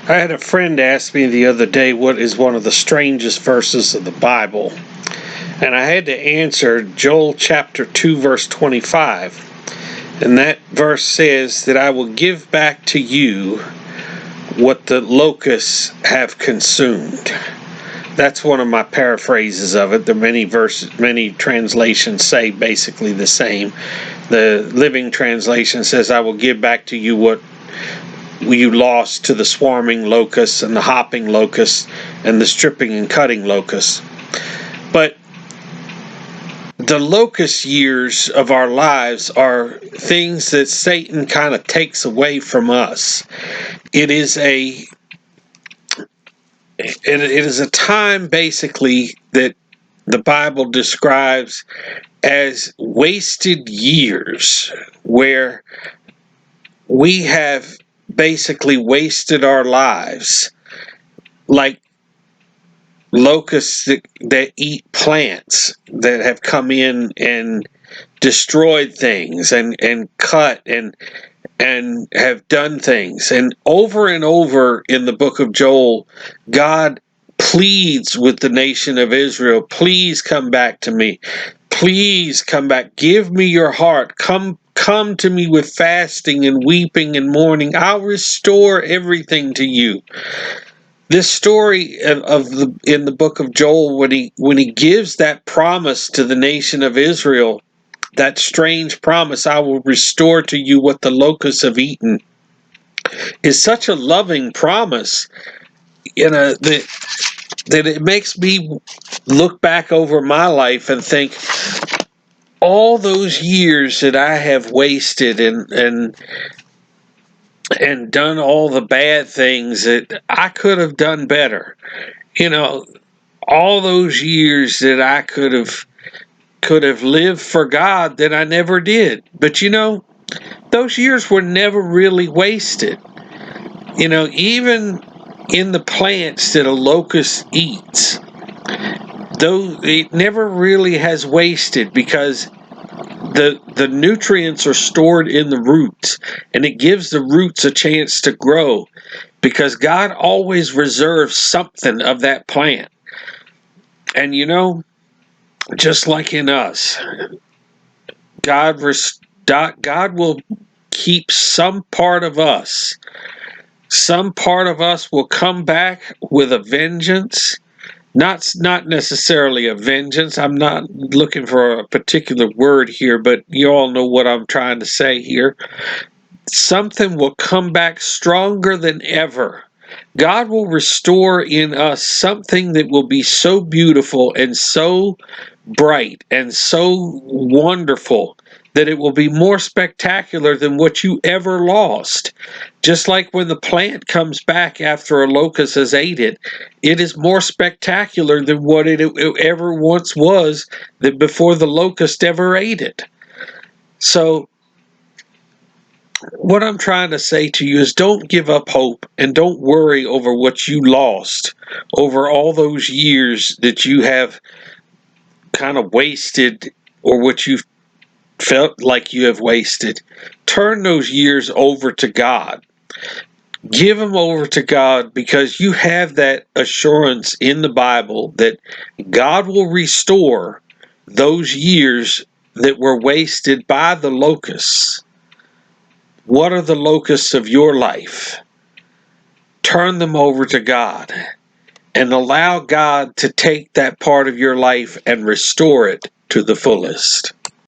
I had a friend ask me the other day what is one of the strangest verses of the Bible. And I had to answer Joel chapter 2 verse 25. And that verse says that I will give back to you what the locusts have consumed. That's one of my paraphrases of it. There are many translations say basically the same. The Living Translation says, I will give back to you what you lost to the swarming locusts and the hopping locusts and the stripping and cutting locusts. But the locust years of our lives are things that Satan kind of takes away from us. It is a time basically that the Bible describes as wasted years, where we have basically wasted our lives, like locusts that eat plants that have come in and destroyed things and cut and have done things. And over in the book of Joel, God pleads with the nation of Israel, please come back to me. Please come back. Give me your heart. Come to me with fasting and weeping and mourning. I'll restore everything to you. This story in the book of Joel, when he gives that promise to the nation of Israel, that strange promise, I will restore to you what the locusts have eaten, is such a loving promise, that it makes me look back over my life and think, all those years that I have wasted and done all the bad things that I could have done better. All those years that I could have lived for God that I never did. But those years were never really wasted. Even in the plants that a locust eats, though it never really has wasted, because the nutrients are stored in the roots, and it gives the roots a chance to grow, because God always reserves something of that plant. And just like in us, God will keep some part of us. Some part of us will come back with a vengeance. Not necessarily a vengeance. I'm not looking for a particular word here, but you all know what I'm trying to say here. Something will come back stronger than ever. God will restore in us something that will be so beautiful and so bright and so wonderful that it will be more spectacular than what you ever lost. Just like when the plant comes back after a locust has ate it, it is more spectacular than what it ever once was, that before the locust ever ate it. So what I'm trying to say to you is, don't give up hope and don't worry over what you lost, over all those years that you have kind of wasted, or what you've felt like you have wasted. Turn those years over to God. Give them over to God, because you have that assurance in the Bible that God will restore those years that were wasted by the locusts. What are the locusts of your life? Turn them over to God and allow God to take that part of your life and restore it to the fullest.